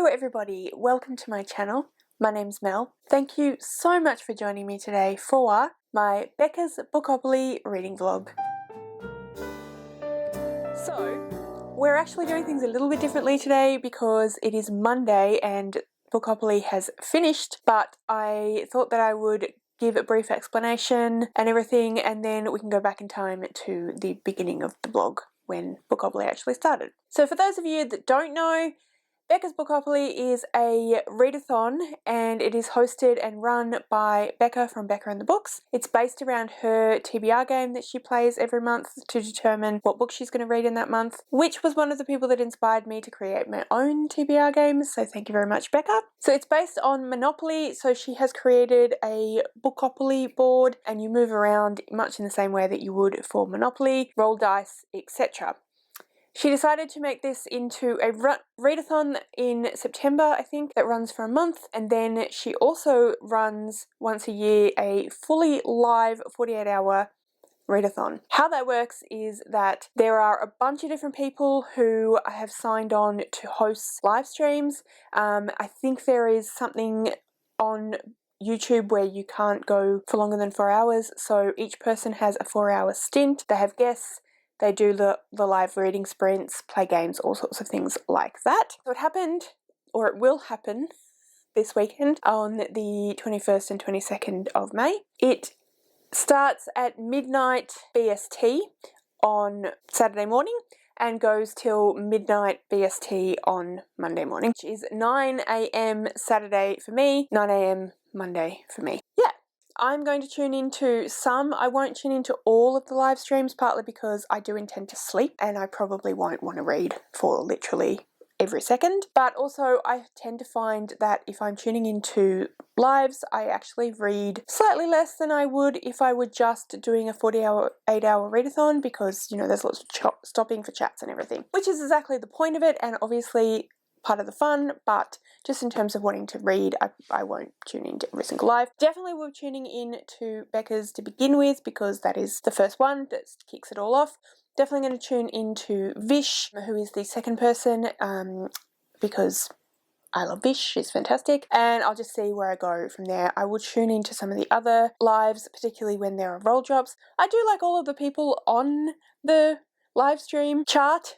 everybody, welcome to my channel. My name's Mel. Thank you so much for joining me today for my Becca's Bookopoly reading vlog. So, we're actually doing things a little bit differently today because it is Monday and Bookopoly has finished, but I thought that I would give a brief explanation and everything, and then we can go back in time to the beginning of the blog when Bookopoly actually started. So for those of you that don't know, Becca's Bookopoly is a readathon and it is hosted and run by Becca from Becca and the Books. It's based around her TBR game that she plays every month to determine what book she's going to read in that month, which was one of the people that inspired me to create my own TBR games, so thank you very much, Becca. So it's based on Monopoly, so she has created a Bookopoly board and you move around much in the same way that you would for Monopoly, roll dice, etc. She decided to make this into a readathon in September, I think, that runs for a month, and then she also runs once a year a fully live 48-hour readathon. How that works is that there are a bunch of different people who have signed on to host live streams. I think there is something on YouTube where you can't go for longer than 4 hours, so each person has a 4-hour stint. They have guests. They do the live reading sprints, play games, all sorts of things like that. So it happened, or it will happen, this weekend on the 21st and 22nd of May. It starts at midnight BST on Saturday morning and goes till midnight BST on Monday morning, which is 9 AM Saturday for me, 9 AM Monday for me. Yeah. I'm going to tune into some. I won't tune into all of the live streams, partly because I do intend to sleep and I probably won't want to read for literally every second. But also I tend to find that if I'm tuning into lives, I actually read slightly less than I would if I were just doing a 48-hour readathon, because, you know, there's lots of stopping for chats and everything, which is exactly the point of it and obviously part of the fun, but just in terms of wanting to read, I won't tune into every single live. Definitely we're tuning in to Becca's to begin with because that is the first one that kicks it all off. Definitely going to tune into Vish, who is the second person, because I love Vish, she's fantastic, and I'll just see where I go from there. I will tune into some of the other lives, particularly when there are roll drops. I do like all of the people on the live stream chart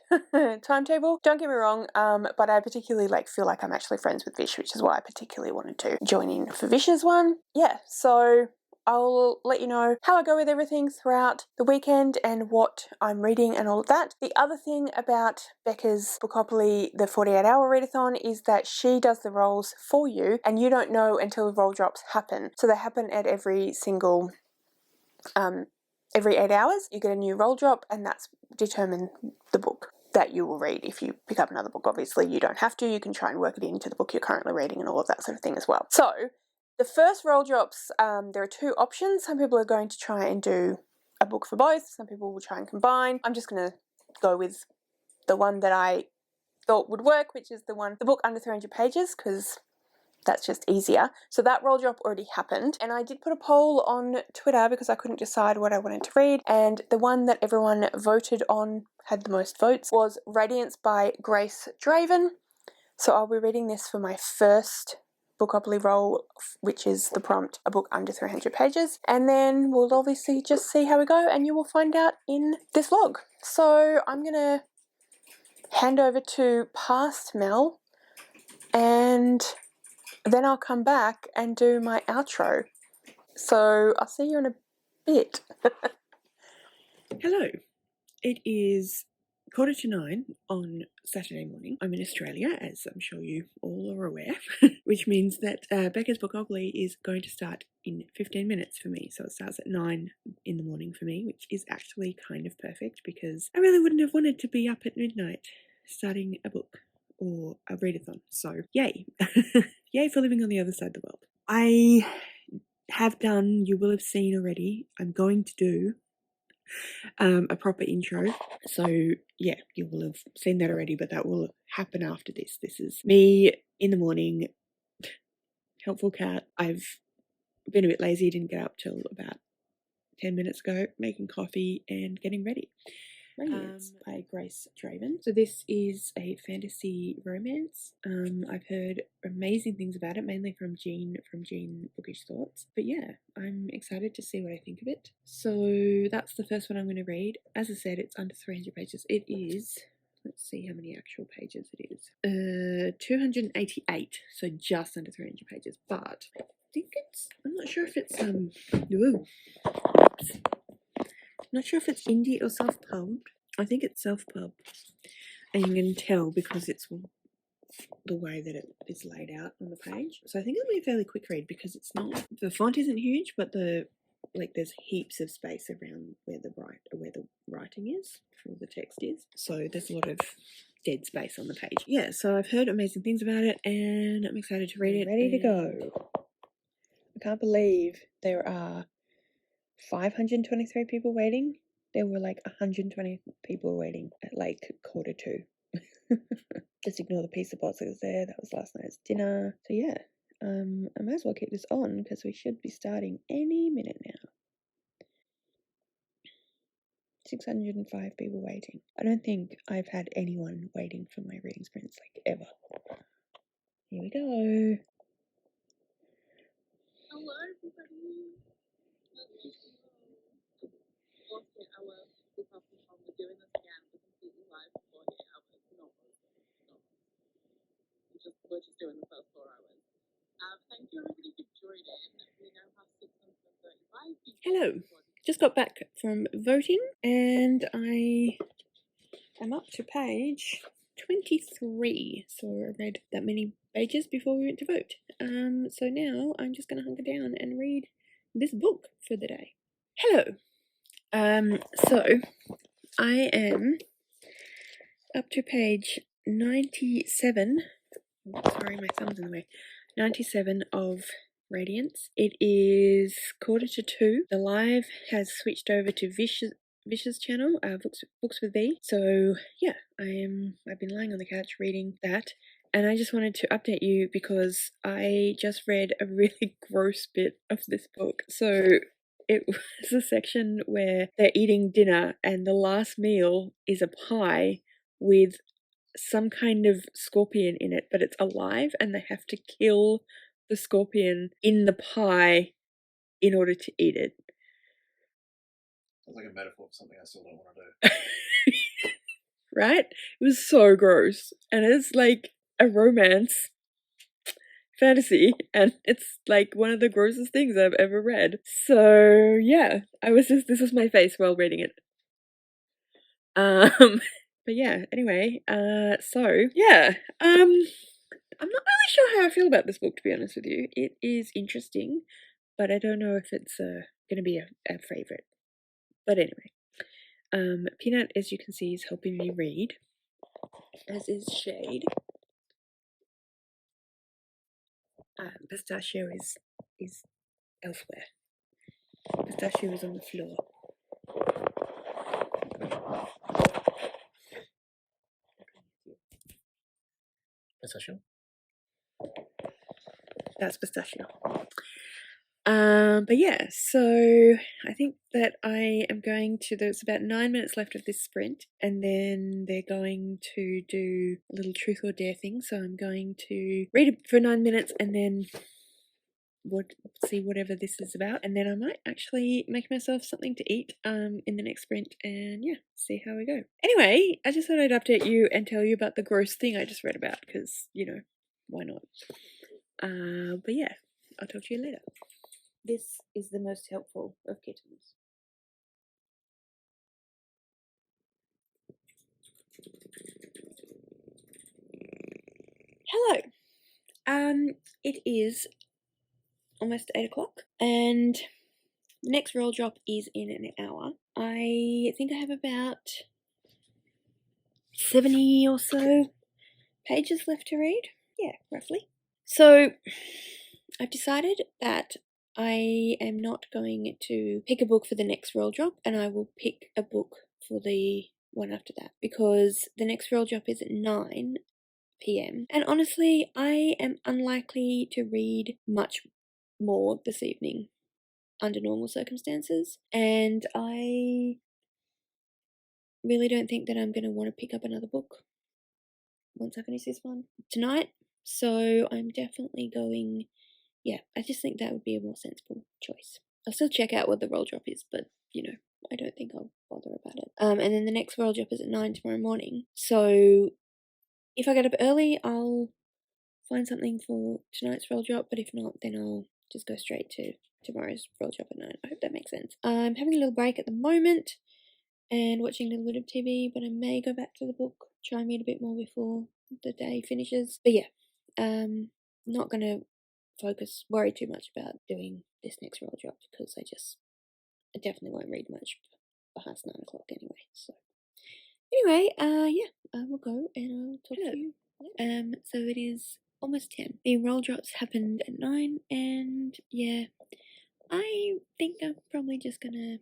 timetable, don't get me wrong, but I particularly feel like I'm actually friends with Vish, which is why I particularly wanted to join in for Vish's one. Yeah, so I'll let you know how I go with everything throughout the weekend and what I'm reading and all of that. The other thing about Becca's Bookopoly, the 48-hour readathon, is that she does the rolls for you and you don't know until the roll drops happen. So they happen at every single every 8 hours you get a new roll drop, and that's determine the book that you will read. If you pick up another book, obviously you don't have to. You can try and work it into the book you're currently reading and all of that sort of thing as well. So the first roll drops, there are two options. Some people are going to try and do a book for both. Some people will try and combine. I'm just going to go with the one that I thought would work, which is the book under 300 pages, because that's just easier. So that roll drop already happened, and I did put a poll on Twitter because I couldn't decide what I wanted to read, and the one that everyone voted on, had the most votes, was Radiance by Grace Draven. So I'll be reading this for my first Bookopoly roll, which is the prompt, a book under 300 pages, and then we'll obviously just see how we go and you will find out in this vlog. So I'm gonna hand over to past Mel and then I'll come back and do my outro. So I'll see you in a bit. Hello, it is 9:15 on Saturday morning. I'm in Australia, as I'm sure you all are aware, which means that Becca's Bookopoly is going to start in 15 minutes for me. So it starts at 9 in the morning for me, which is actually kind of perfect because I really wouldn't have wanted to be up at midnight starting a book or a readathon. So yay. Yay for living on the other side of the world. I have done, you will have seen already, I'm going to do a proper intro. So yeah, you will have seen that already, but that will happen after this. This is me in the morning, helpful cat. I've been a bit lazy, didn't get up till about 10 minutes ago, making coffee and getting ready. Radiance by Grace Draven. So this is a fantasy romance. I've heard amazing things about it, mainly from Jean Bookish Thoughts. But yeah, I'm excited to see what I think of it. So that's the first one I'm going to read. As I said, it's under 300 pages. It is, let's see how many actual pages it is. 288, so just under 300 pages. But I think I'm not sure if it's not sure if it's indie or self-pubbed. I think it's self-pub. And you can tell because it's the way that it is laid out on the page. So I think it'll be a fairly quick read because it's not, the font isn't huge, but there's heaps of space around where the writing is, or the text is. So there's a lot of dead space on the page. Yeah, so I've heard amazing things about it and I'm excited to read it. Ready to go. I can't believe there are 523 people waiting. There were like 120 people waiting at like 1:45. Just ignore the pizza box that was there. That was last night's dinner. So yeah, I might as well keep this on because we should be starting any minute now. 605 people waiting. I don't think I've had anyone waiting for my reading sprints like ever. Here we go. Hello everybody. Our Bookopolothon, we're doing this again. We're completely live for 48 hours. We're just doing the first 4 hours. Thank you everybody for joining. We now have 635 people. Hello. Just got back from voting and I am up to page 23. So I read that many pages before we went to vote. So now I'm just going to hunker down and read this book for the day. Hello. So I am up to page 97. Sorry, my thumb's in the way. 97 of Radiance. It is 1:45. The live has switched over to Vish's channel, Books with V. So yeah, I've been lying on the couch reading that, and I just wanted to update you because I just read a really gross bit of this book. So it was a section where they're eating dinner and the last meal is a pie with some kind of scorpion in it, but it's alive and they have to kill the scorpion in the pie in order to eat it. Sounds like a metaphor for something I still don't want to do. Right? It was so gross. And it's like a romance fantasy, and it's like one of the grossest things I've ever read. So yeah, this was my face while reading it. But yeah, anyway, so yeah, I'm not really sure how I feel about this book, to be honest with you. It is interesting, but I don't know if it's gonna be a favourite. But anyway, Peanut, as you can see, is helping me read, as is Shade. Pistachio is elsewhere. Pistachio is on the floor. Pistachio? That's Pistachio. But yeah, so I think that I am going to, there's about 9 minutes left of this sprint, and then they're going to do a little truth or dare thing. So I'm going to read it for 9 minutes and then see whatever this is about, and then I might actually make myself something to eat in the next sprint, and yeah, see how we go. Anyway, I just thought I'd update you and tell you about the gross thing I just read about, because, you know, why not? But yeah, I'll talk to you later. This is the most helpful of kittens. Hello. It is almost 8 o'clock, and the next roll drop is in an hour. I think I have about 70 or so pages left to read. Yeah, roughly. So I've decided that I am not going to pick a book for the next roll drop, and I will pick a book for the one after that, because the next roll drop is at 9 p.m. and honestly, I am unlikely to read much more this evening under normal circumstances, and I really don't think that I'm going to want to pick up another book once I finish this one tonight. So I'm definitely going, yeah, I just think that would be a more sensible choice. I'll still check out what the roll drop is, but, you know, I don't think I'll bother about it. And then the next roll drop is at 9 tomorrow morning. So if I get up early, I'll find something for tonight's roll drop, but if not, then I'll just go straight to tomorrow's roll drop at 9. I hope that makes sense. I'm having a little break at the moment and watching a little bit of TV, but I may go back to the book, try and read a bit more before the day finishes. But yeah, not going to worry too much about doing this next roll drop because I definitely won't read much past 9 o'clock anyway. So anyway, yeah, I will go and I'll talk to you later. So it is almost 10. The roll drops happened at 9, and yeah, I think I'm probably just gonna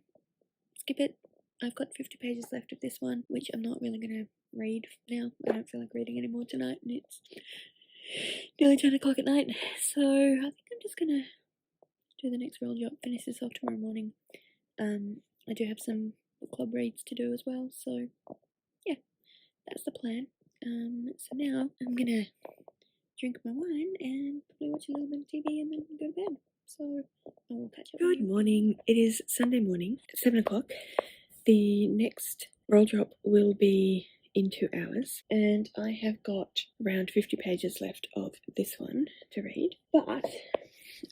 skip it. I've got 50 pages left of this one, which I'm not really gonna read now. I don't feel like reading anymore tonight, and it's nearly 10 o'clock at night. So I think I'm just gonna do the next roll drop, finish this off tomorrow morning. I do have some book club reads to do as well, so yeah, that's the plan. So now I'm gonna drink my wine and probably watch a little bit of TV and then go to bed. So I will catch up. Good morning. It is Sunday morning, 7 o'clock. The next roll drop will be in 2 hours, and I have got around 50 pages left of this one to read. But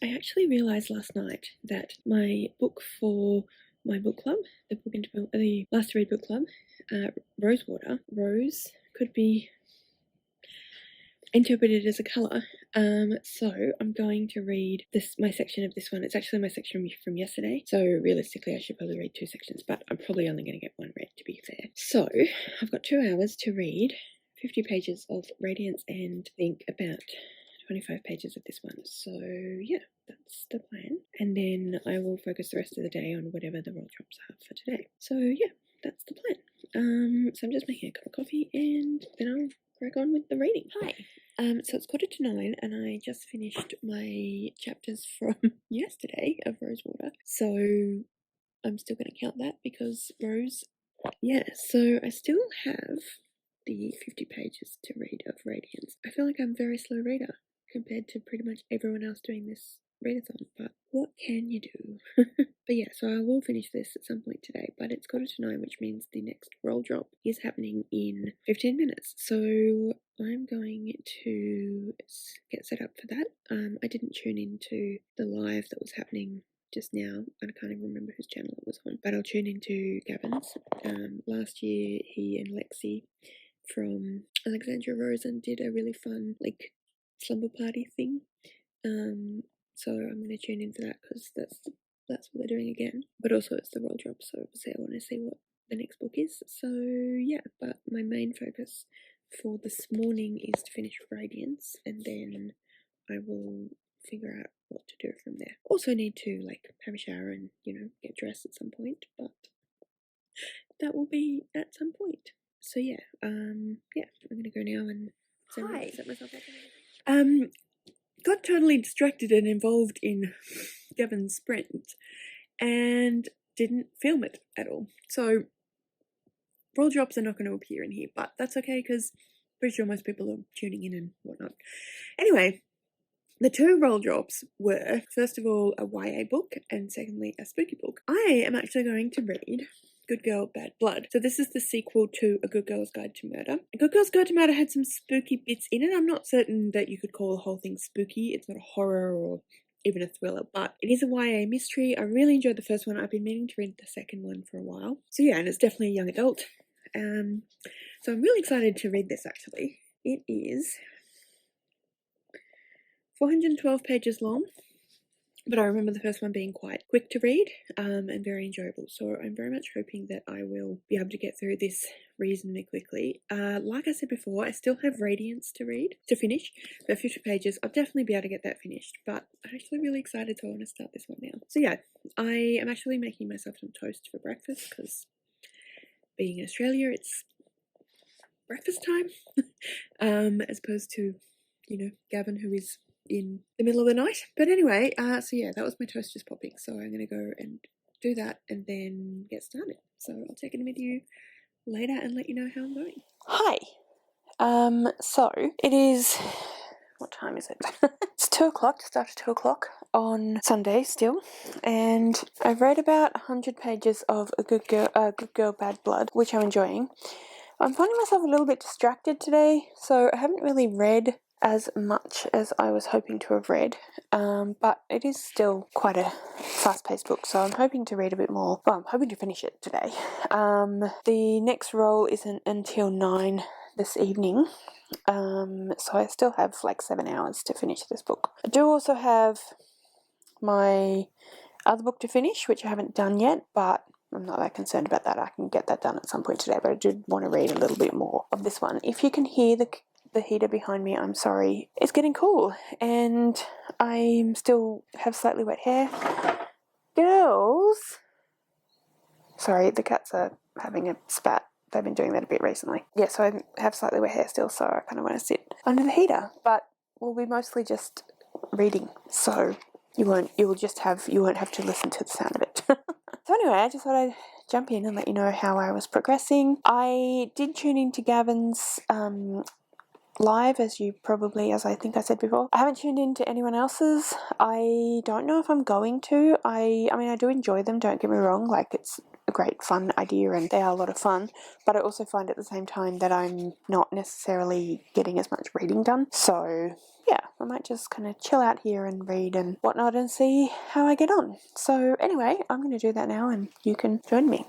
I actually realised last night that my book for my book club, the Last to Read book club, Rosewater, Rose could be interpreted as a colour. So I'm going to read my section of this one. It's actually my section from yesterday, so realistically I should probably read 2 sections, but I'm probably only going to get one read, to be fair. So I've got 2 hours to read 50 pages of Radiance and think about 25 pages of this one. So yeah, that's the plan. And then I will focus the rest of the day on whatever the roll drops are for today. So yeah, that's the plan. So I'm just making a cup of coffee and then I'll crack on with the reading. Hi. So it's 9:15 and I just finished my chapters from yesterday of Rosewater. So I'm still going to count that because Rose. Yeah, so I still have the 50 pages to read of Radiance. I feel like I'm a very slow reader compared to pretty much everyone else doing this readathon, but what can you do? But yeah, so I will finish this at some point today, but it's 9:15, which means the next roll drop is happening in 15 minutes. So I'm going to get set up for that. I didn't tune into the live that was happening just now. I can't even remember whose channel it was on, but I'll tune into Gavin's. Last year, he and Lexi from Alexandra Rosen did a really fun, slumber party thing. So I'm going to tune in for that because that's what they're doing again. But also it's the roll drop, so obviously I want to see what the next book is. So yeah, but my main focus for this morning is to finish Radiance, and then I will figure out what to do from there. Also need to have a shower and get dressed at some point, but that will be at some point. So yeah, I'm gonna go now and set myself up. Got totally distracted and involved in Gavin's sprint and didn't film it at all. So roll drops are not going to appear in here, but that's okay because pretty sure most people are tuning in and whatnot. Anyway, the 2 roll drops were, first of all, a YA book and secondly, a spooky book. I am actually going to read Good Girl, Bad Blood. So this is the sequel to A Good Girl's Guide to Murder. A Good Girl's Guide to Murder had some spooky bits in it. I'm not certain that you could call the whole thing spooky. It's not a horror or even a thriller, but it is a YA mystery. I really enjoyed the first one. I've been meaning to read the second one for a while. So yeah, and it's definitely a young adult. So I'm really excited to read this actually. It is 412 pages long, but I remember the first one being quite quick to read and very enjoyable. So I'm very much hoping that I will be able to get through this reasonably quickly. Like I said before, I still have Radiance to finish. About 50 pages. I'll definitely be able to get that finished, but I'm actually really excited, so I want to start this one now. So yeah, I am actually making myself some toast for breakfast because being in Australia, it's breakfast time as opposed to, Gavin, who is in the middle of the night. But anyway, so yeah, that was my toast just popping. So I'm going to go and do that and then get started. So I'll check in with you later and let you know how I'm going. Hi. So it is, what time is it? It's 2 o'clock, just after 2 o'clock on Sunday still, and I've read about 100 pages of A Good Girl, Bad Blood, which I'm enjoying. I'm finding myself a little bit distracted today, so I haven't really read as much as I was hoping to have read, but it is still quite a fast-paced book, so I'm hoping to read a bit more. Well, I'm hoping to finish it today. The next roll isn't until 9 this evening, so I still have like 7 hours to finish this book. I do also have my other book to finish, which I haven't done yet, but I'm not that concerned about that. I can get that done at some point today, but I did want to read a little bit more of this one. If you can hear the heater behind me, I'm sorry. It's getting cool, and I still have slightly wet hair. Girls! Sorry, the cats are having a spat. They've been doing that a bit recently. Yeah, so I have slightly wet hair still, so I kind of want to sit under the heater, but we'll be mostly just reading, so you won't have to listen to the sound of it. So anyway, I just thought I'd jump in and let you know how I was progressing. I did tune into Gavin's live, as I think I said before. I haven't tuned into anyone else's. I don't know if I'm going to. I mean, I do enjoy them, don't get me wrong, like it's a great fun idea and they are a lot of fun, but I also find at the same time that I'm not necessarily getting as much reading done. So yeah, I might just kind of chill out here and read and whatnot and see how I get on. So anyway, I'm going to do that now and you can join me.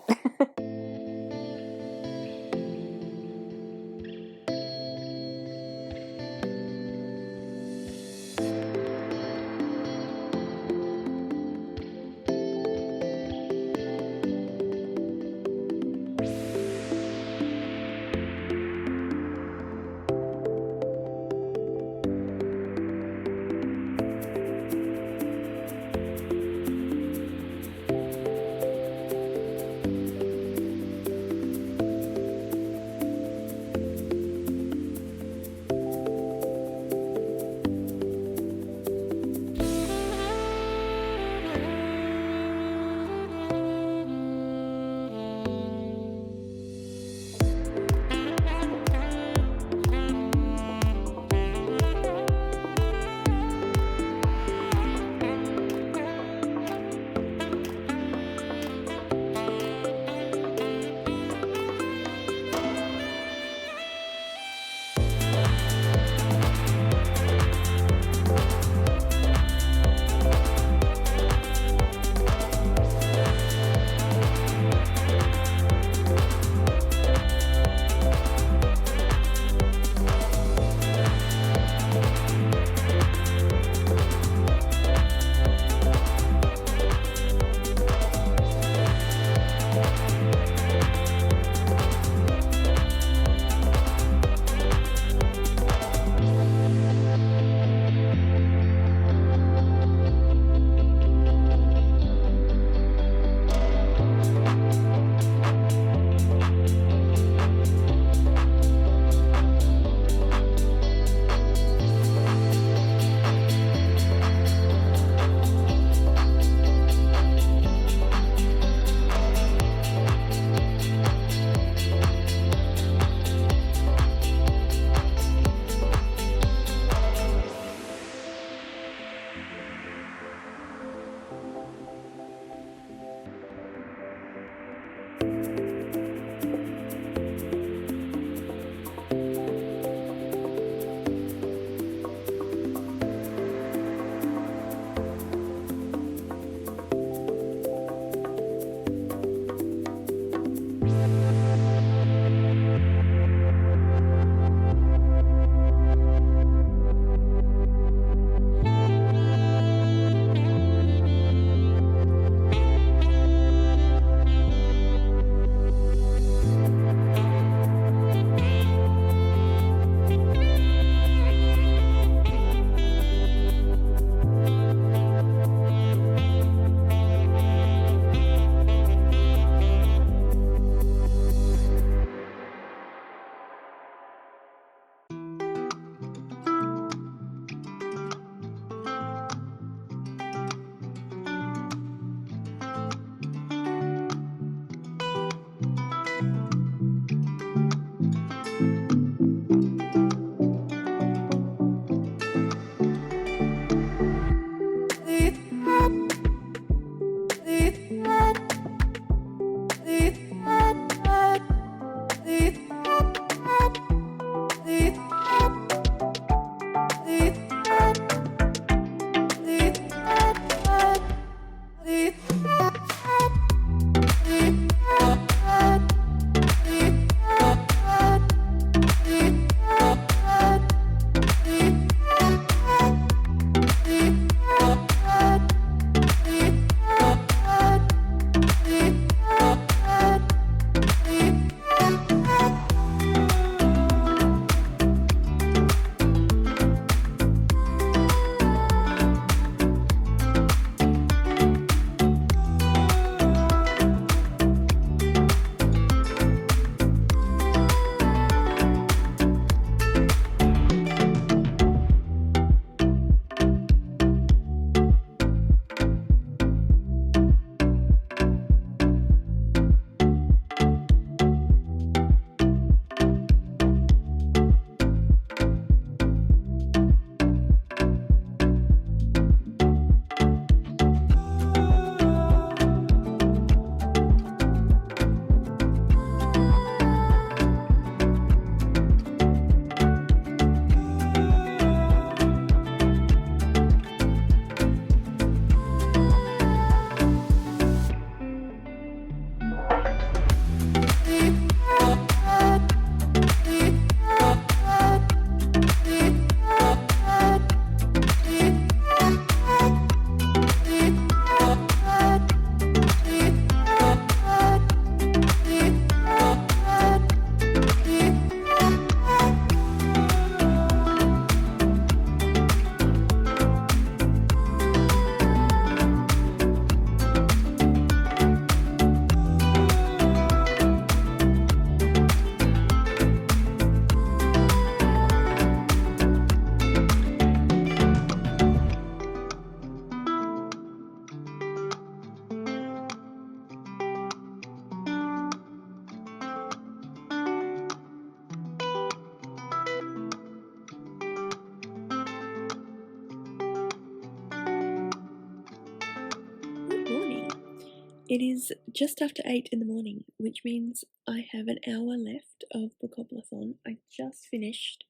It is just after 8 in the morning, which means I have an hour left of Bookopolothon. I just finished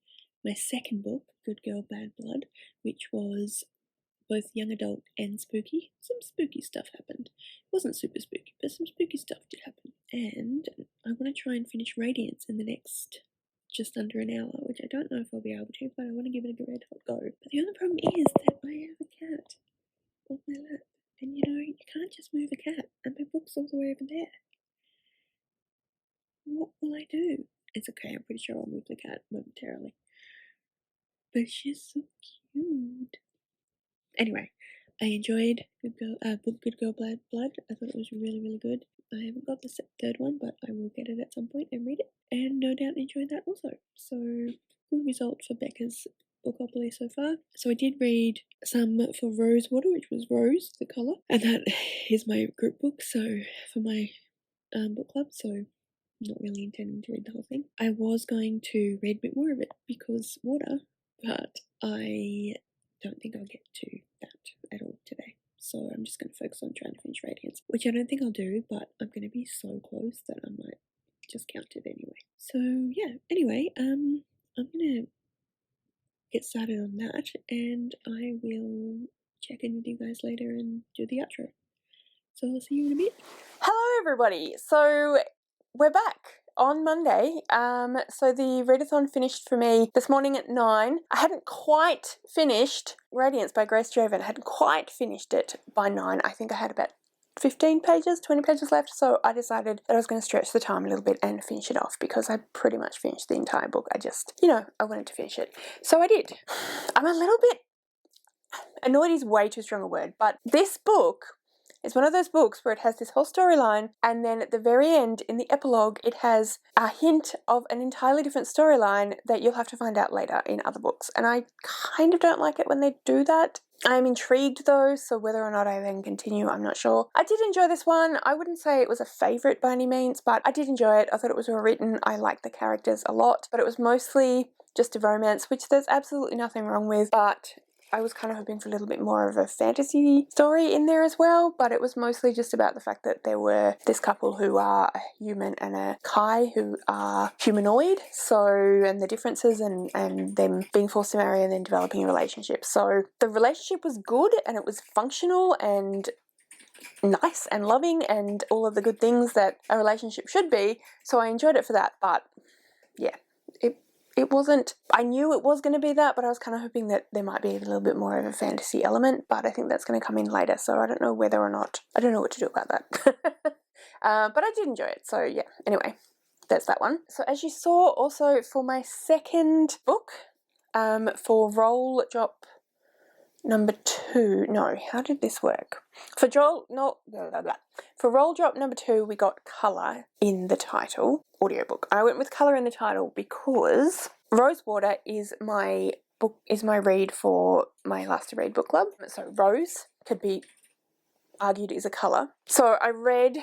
my second book, Good Girl, Bad Blood, which was both young adult and spooky. Some spooky stuff happened. It wasn't super spooky, but some spooky stuff did happen. And I want to try and finish Radiance in the next just under an hour, which I don't know if I'll be able to, but I want to give it a red hot go. But the only problem is that I have a cat on my lap. And you know, you can't just move a cat, and my book's all the way over there. What will I do? It's okay, I'm pretty sure I'll move the cat momentarily. But she's so cute. Anyway, I enjoyed Good Girl, Bad Blood. I thought it was really, really good. I haven't got the third one, but I will get it at some point and read it. And no doubt enjoy that also. So, good result for Becca's Bookopoly so far. So I did read some for Rosewater, which was Rose, the colour. And that is my group book, so for my book club, so I'm not really intending to read the whole thing. I was going to read a bit more of it because water, but I don't think I'll get to that at all today. So I'm just going to focus on trying to finish Radiance, which I don't think I'll do, but I'm going to be so close that I might just count it anyway. So yeah, anyway, I'm going to get started on that, and I will check in with you guys later and do the outro. So I'll see you in a bit. Hello everybody, so we're back on Monday. So the readathon finished for me this morning at 9. I hadn't quite finished Radiance by Grace Draven. I hadn't quite finished it by 9. I think I had about 15 pages, 20 pages left, so I decided that I was going to stretch the time a little bit and finish it off because I pretty much finished the entire book. I just, I wanted to finish it. So I did. I'm a little bit annoyed is way too strong a word, but this book is one of those books where it has this whole storyline, and then at the very end, in the epilogue, it has a hint of an entirely different storyline that you'll have to find out later in other books. And I kind of don't like it when they do that. I'm intrigued though, so whether or not I then continue, I'm not sure. I did enjoy this one. I wouldn't say it was a favourite by any means, but I did enjoy it. I thought it was well written. I liked the characters a lot, but it was mostly just a romance, which there's absolutely nothing wrong with, but I was kind of hoping for a little bit more of a fantasy story in there as well, but it was mostly just about the fact that there were this couple who are a human and a Kai who are humanoid, and the differences and them being forced to marry and then developing a relationship. So the relationship was good and it was functional and nice and loving and all of the good things that a relationship should be, so I enjoyed it for that, but yeah, it wasn't, I knew it was going to be that, but I was kind of hoping that there might be a little bit more of a fantasy element, but I think that's going to come in later, so I don't know whether or not, I don't know what to do about that. But I did enjoy it, so yeah, anyway, that's that one. So as you saw, also for my second book, for roll drop number 2, no, how did this work? For roll drop number 2, we got colour in the title, audiobook. I went with colour in the title because Rosewater is my read for my last to read book club. So Rose could be argued is a colour. So I read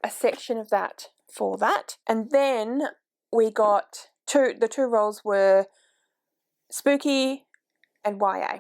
a section of that for that, and then we got the two rolls were spooky and YA.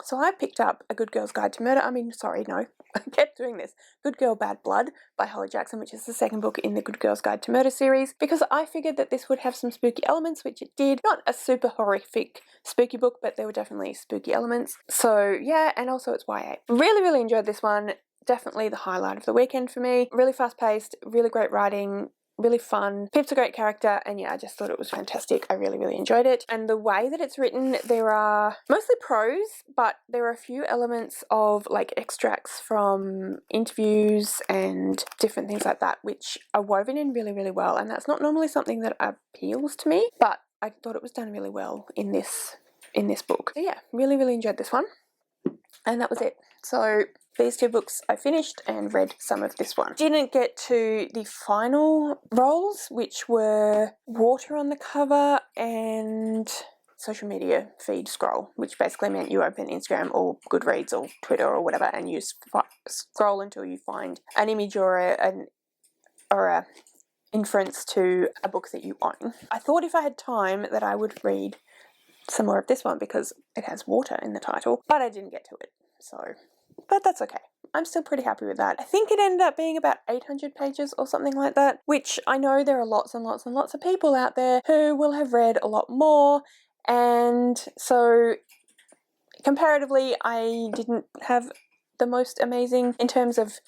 So I picked up A Good Girl's Guide to Murder. I kept doing this. Good Girl, Bad Blood by Holly Jackson, which is the second book in the Good Girl's Guide to Murder series, because I figured that this would have some spooky elements, which it did. Not a super horrific spooky book, but there were definitely spooky elements. So yeah, and also it's YA. Really, really enjoyed this one. Definitely the highlight of the weekend for me. Really fast-paced, really great writing, really fun. Pip's a great character, and yeah, I just thought it was fantastic. I really, really enjoyed it. And the way that it's written, there are mostly prose, but there are a few elements of like extracts from interviews and different things like that, which are woven in really, really well. And that's not normally something that appeals to me, but I thought it was done really well in this book. So yeah, really, really enjoyed this one. And that was it. So these two books I finished and read some of this one. Didn't get to the final rolls, which were water on the cover and social media feed scroll, which basically meant you open Instagram or Goodreads or Twitter or whatever and you scroll until you find an image or a inference to a book that you own. I thought if I had time that I would read some more of this one because it has water in the title, but I didn't get to it. So, but that's okay. I'm still pretty happy with that. I think it ended up being about 800 pages or something like that, which I know there are lots and lots and lots of people out there who will have read a lot more, and so comparatively I didn't have the most amazing in terms of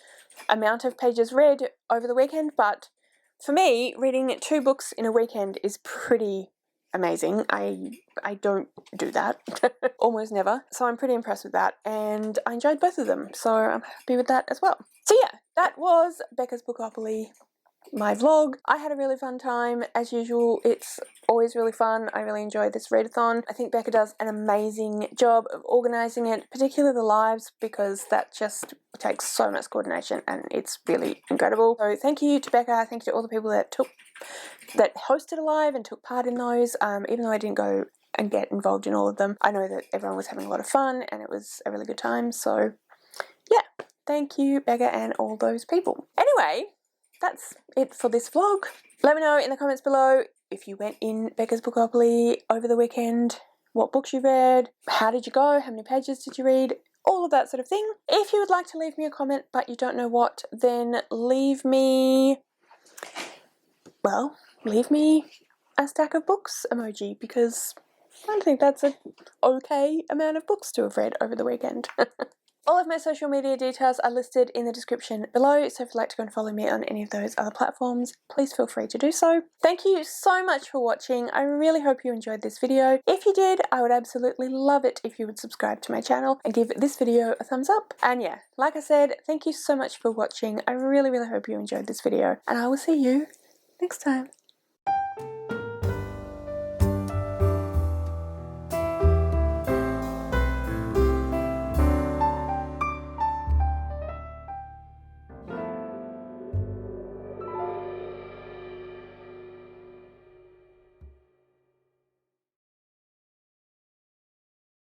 amount of pages read over the weekend, but for me, reading 2 books in a weekend is pretty amazing. I don't do that almost never, so I'm pretty impressed with that, and I enjoyed both of them, so I'm happy with that as well. So yeah, that was Becca's Bookopoly, my vlog. I had a really fun time as usual. It's always really fun. I really enjoy this readathon. I think Becca does an amazing job of organising it, particularly the lives, because that just takes so much coordination and it's really incredible. So thank you to Becca, thank you to all the people that hosted a live and took part in those, even though I didn't go and get involved in all of them. I know that everyone was having a lot of fun and it was a really good time, so yeah, thank you Becca and all those people. Anyway, that's it for this vlog. Let me know in the comments below if you went in Becca's Bookopoly over the weekend, what books you read, how did you go, how many pages did you read, all of that sort of thing. If you would like to leave me a comment but you don't know what, then leave me a stack of books emoji, because I think that's an okay amount of books to have read over the weekend. All of my social media details are listed in the description below, so if you'd like to go and follow me on any of those other platforms, please feel free to do so. Thank you so much for watching. I really hope you enjoyed this video. If you did, I would absolutely love it if you would subscribe to my channel and give this video a thumbs up. And yeah, like I said, thank you so much for watching. I really, really hope you enjoyed this video, and I will see you next time.